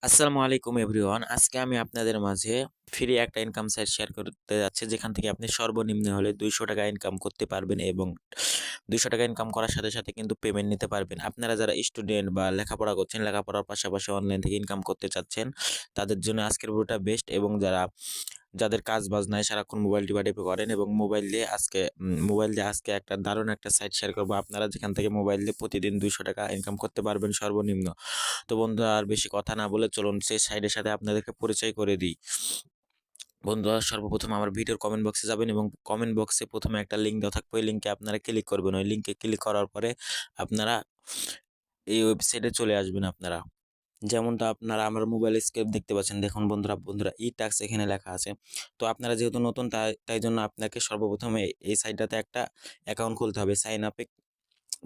আসসালামু আলাইকুম এভরিওয়ান। আজকে আমি আপনাদের মাঝে ফ্রি একটা ইনকাম সাইট শেয়ার করতে যাচ্ছি, যেখান থেকে আপনি সর্বনিম্ন হলে ৳200 ইনকাম করতে পারবেন এবং ৳200 ইনকাম করার সাথে, সাথে কিন্তু পেমেন্ট নিতে পারবেন। আপনারা যারা স্টুডেন্ট বা লেখাপড়া করছেন, লেখাপড়ার পাশাপাশি অনলাইন থেকে ইনকাম করতে চাচ্ছেন, তাদের জন্য আজকের ভিডিওটা বেস্ট। এবং যাদের কাজ-বাজ নাই, সারাক্ষণ মোবাইল টিপাটিপি করেন এবং মোবাইল দিয়ে আজকে একটা দারুণ একটা সাইট শেয়ার করব। আপনারা যেখান থেকে মোবাইল দিয়ে প্রতিদিন ৳200 ইনকাম করতে পারবেন সর্বনিম্ন। তো বন্ধুরা, আর বেশি কথা না বলে চলুন সেই সাইটের সাথে আপনাদেরকে পরিচয় করে দিই। বন্ধুরা, সর্বপ্রথম আমার ভিডিওর কমেন্ট বক্সে যাবেন এবং কমেন্ট বক্সে প্রথমে একটা লিঙ্ক দেওয়া থাকবে, ওই লিঙ্কে আপনারা ক্লিক করবেন। ওই লিঙ্কে ক্লিক করার পরে আপনারা এই ওয়েবসাইটে চলে আসবেন আপনারা। যেমনটা আপনারা আমার মোবাইল স্ক্রিন দেখতে পাচ্ছেন। দেখুন বন্ধুরা, ই-টাস্ক এখানে লেখা আছে। তো আপনারা যেহেতু নতুন, তাই জন্য আপনাকে সর্বপ্রথম এই সাইটটাতে একটা অ্যাকাউন্ট খুলতে হবে। সাইন আপে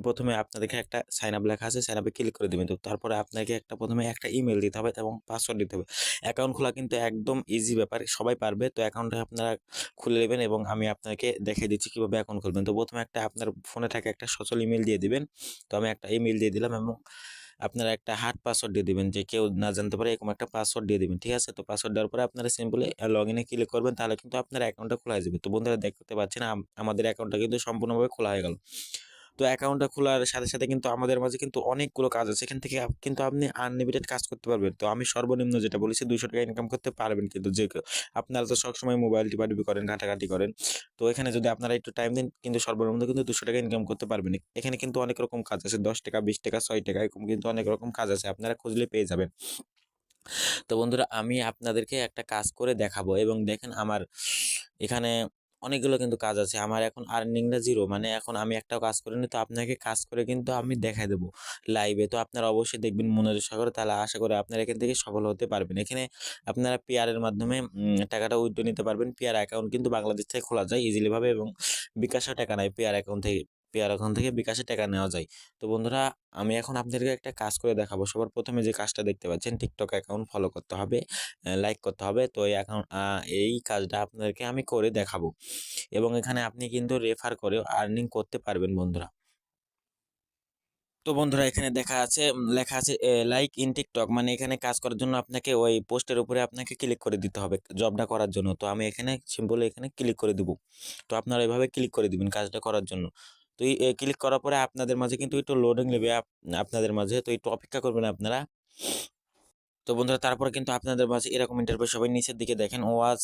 প্রথমে আপনাদেরকে একটা সাইন আপ লেখা আছে, সাইন আপে ক্লিক করে দিবেন। তো তারপরে আপনাকে প্রথমে একটা ইমেল দিতে হবে এবং পাসওয়ার্ড দিতে হবে। অ্যাকাউন্ট খোলা কিন্তু একদম ইজি ব্যাপার, সবাই পারবে। তো অ্যাকাউন্টটা আপনারা খুলে নেবেন এবং আমি আপনাকে দেখিয়ে দিচ্ছি কীভাবে অ্যাকাউন্ট খুলবেন। তো প্রথমে আপনার ফোনে থাকা একটা সচল ইমেল দিয়ে দিবেন। তো আমি একটা ইমেল দিয়ে দিলাম এবং আপনারা একটা হার্ড পাসওয়ার্ড দিয়ে দিবেন, যে কেউ না জানতে পারে এরকম একটা পাসওয়ার্ড দিয়ে দিবেন। ঠিক আছে? তো পাসওয়ার্ড দেওয়ার পরে আপনারা সিম্পলি লগ ইনে ক্লিক করবেন, তাহলে কিন্তু আপনার অ্যাকাউন্টটা খোলা হয়ে যাবে। তো বন্ধুরা, দেখতে পাচ্ছেন আমাদের অ্যাকাউন্টটা কিন্তু সম্পূর্ণভাবে খোলা হয়ে গেল। তো অ্যাকাউন্টটা খোলার সাথে, সাথে কিন্তু আমাদের মাঝে কিন্তু অনেকগুলো কাজ আছে। এখান থেকে কিন্তু আপনি আনলিমিটেড কাজ করতে পারবেন। তো আমি সর্বনিম্ন যেটা বলেছি ৳200 ইনকাম করতে পারবেন, কিন্তু যে কেউ। আপনারা তো সবসময় মোবাইল টিপাটিপি করেন, ঘাটাঘাটি করেন। তো এখানে যদি আপনারা একটু টাইম দেন, কিন্তু সর্বনিম্ন কিন্তু ৳200 ইনকাম করতে পারবেন। এখানে কিন্তু অনেক রকম কাজ আছে। ৳10, ৳20, ৳6 এরকম কিন্তু অনেক রকম কাজ আছে। আপনারা খুঁজলে পেয়ে যাবেন। তো বন্ধুরা, আমি আপনাদেরকে একটা কাজ করে দেখাবো এবং দেখেন আমার এখানে অনেকগুলো কিন্তু কাজ আছে। আমার এখন আর্নিংটা 0, মানে এখন আমি একটাও কাজ করিনি। তো আপনাকে কাজ করে কিন্তু আমি দেখায় দেবো লাইভে। তো আপনারা অবশ্যই দেখবেন মনোযোগ সহকারে, তাহলে আশা করি আপনারা এখান থেকে সফল হতে পারবেন। এখানে আপনারা পেয়ারের মাধ্যমে টাকাটা উইথড্র নিতে পারবেন। পেয়ার অ্যাকাউন্ট কিন্তু বাংলাদেশ থেকে খোলা যায় ইজিলি ভাবে এবং বিকাশেও টাকা নেয় পেয়ার অ্যাকাউন্ট থেকে বিকাশে টাকা নেওয়া যায়। তো বন্ধুরা, আমি এখন আপনাদেরকে একটা কাজ করে দেখাবো। সবার প্রথমে যে কাজটা দেখতে পাচ্ছেন, টিকটক অ্যাকাউন্ট ফলো করতে হবে, লাইক করতে হবে। তো এই কাজটা আপনাদেরকে আমি করে দেখাবো এবং এখানে আপনি কিন্তু রেফার করেও আর্নিং করতে পারবেন বন্ধুরা। তো বন্ধুরা, এখানে লেখা আছে লাইক ইন টিকটক, মানে এখানে কাজ করার জন্য আপনাকে ওই পোস্টের উপরে আপনাকে ক্লিক করে দিতে হবে জবটা করার জন্য। তো আমি এখানে সিম্পলি এখানে ক্লিক করে দিব। তো আপনারা এভাবে ক্লিক করে দিবেন কাজটা করার জন্য। তো এই ক্লিক করার পরে আপনাদের মাঝে কিন্তু একটু লোডিং নেবে আপনাদের মাঝে। তো একটু অপেক্ষা করবেন আপনারা। তো বন্ধুরা, তারপরে কিন্তু আপনাদের মাঝে এরকম ইন্টারফেস সবাই নিচের দিকে দেখেন, ওয়াচ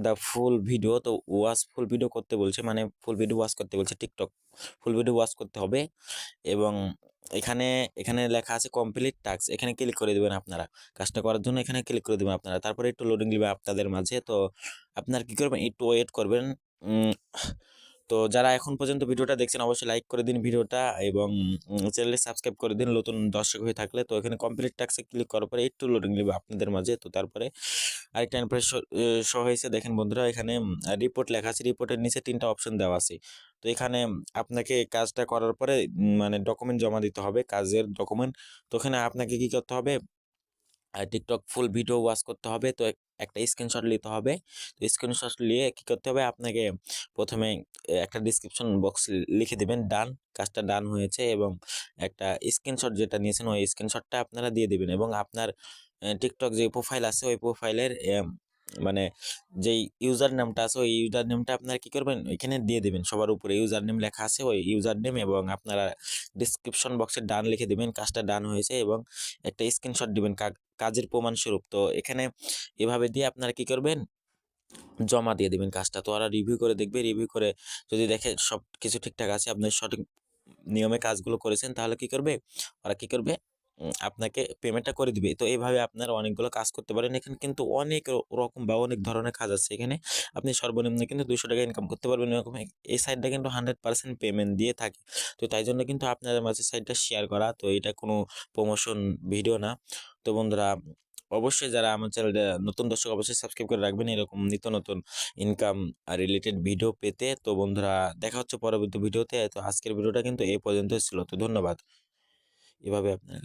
দ্য ফুল ভিডিও। তো ওয়াচ ফুল ভিডিও করতে বলছে, মানে ফুল ভিডিও ওয়াচ করতে বলছে। টিকটক ফুল ভিডিও ওয়াচ করতে হবে এবং এখানে এখানে লেখা আছে কমপ্লিট টাস্ক, এখানে ক্লিক করে দেবেন আপনারা। কাজটা করার জন্য এখানে ক্লিক করে দেবেন আপনারা। তারপরে একটু লোডিং নেবে আপনাদের মাঝে। তো আপনারা কি করবেন, একটু ওয়েট করবেন। উম, তো যারা এখন পর্যন্ত ভিডিওটা দেখছেন, অবশ্যই লাইক করে দিন ভিডিওটা এবং চ্যানেলটি সাবস্ক্রাইব করে দিন নতুন দর্শক হয়ে থাকলে। তো এখানে কমপ্লিট টাস্কে ক্লিক করার পরে একটু লোডিং নেবে আপনাদের মাঝে। তো তারপরে আরেকটা ইন্টারফেস শো হয়েছে, দেখেন বন্ধুরা। এখানে রিপোর্ট লেখা আছে, রিপোর্টের নিচে 3টা অপশন দেওয়া আছে। তো এখানে আপনাকে কাজটা করার পরে মানে ডকুমেন্ট জমা দিতে হবে, কাজের ডকুমেন্ট। তো এখানে আপনাকে কি করতে হবে, টিকটক ফুল ভিডিও ওয়াচ করতে হবে। তো একটা স্ক্রিনশট নিতে হবে। তো স্ক্রিনশট নিয়ে কি করতে হবে, আপনাকে প্রথমে একটা ডিসক্রিপশন বক্স লিখে দিবেন ডান, কাজটা ডান হয়েছে, এবং একটা স্ক্রিনশট যেটা নিয়েছেন ওই স্ক্রিনশটটা আপনারা দিয়ে দিবেন এবং আপনার টিকটক যে প্রোফাইল আছে ওই প্রোফাইলের মানে যেই ইউজার নেমটা আছে ওই ইউজার নেমটা আপনারা কি করবেন, এখানে দিয়ে দিবেন। সবার উপরে ইউজার নেম লেখা আছে, ওই ইউজার নেম, এবং আপনারা ডিসক্রিপশন বক্সে ডান লিখে দিবেন, কাজটা ডান হয়েছে, এবং একটা স্ক্রিনশট দিবেন কাজের প্রমাণস্বরূপ। তো এখানে এভাবে দিয়ে আপনারা কি করবেন, জমা দিয়ে দিবেন কাজটা। তো ওরা রিভিউ করে দেখবে, রিভিউ করে যদি দেখে সব কিছু ঠিকঠাক আছে, আপনি সঠিক নিয়মে কাজগুলো করেছেন, তাহলে কি করবে, ওরা কি করবে, আপনাকে পেমেন্টটা করে দিবে। তো এইভাবে আপনারা অনেকগুলো কাজ করতে পারেন। এখানে কিন্তু অনেক রকম বা অনেক ধরনের কাজ আছে। এখানে আপনি সর্বনিম্ন কিন্তু ৳200 ইনকাম করতে পারবেন এরকম। এই সাইটটা কিন্তু 100% পেমেন্ট দিয়ে থাকে। তো তাই জন্য কিন্তু আপনাদের মাঝে সাইটটা শেয়ার করা। তো এটা কোনো প্রমোশন ভিডিও না। তো বন্ধুরা, অবশ্যই যারা আমার চ্যানেলটা নতুন দর্শক, অবশ্যই সাবস্ক্রাইব করে রাখবেন এরকম নিত্য নতুন ইনকাম রিলেটেড ভিডিও পেতে। তো বন্ধুরা, দেখা হচ্ছে পরবর্তী ভিডিওতে। তো আজকের ভিডিওটা কিন্তু এই পর্যন্তই ছিল। তো ধন্যবাদ। এভাবে আপনার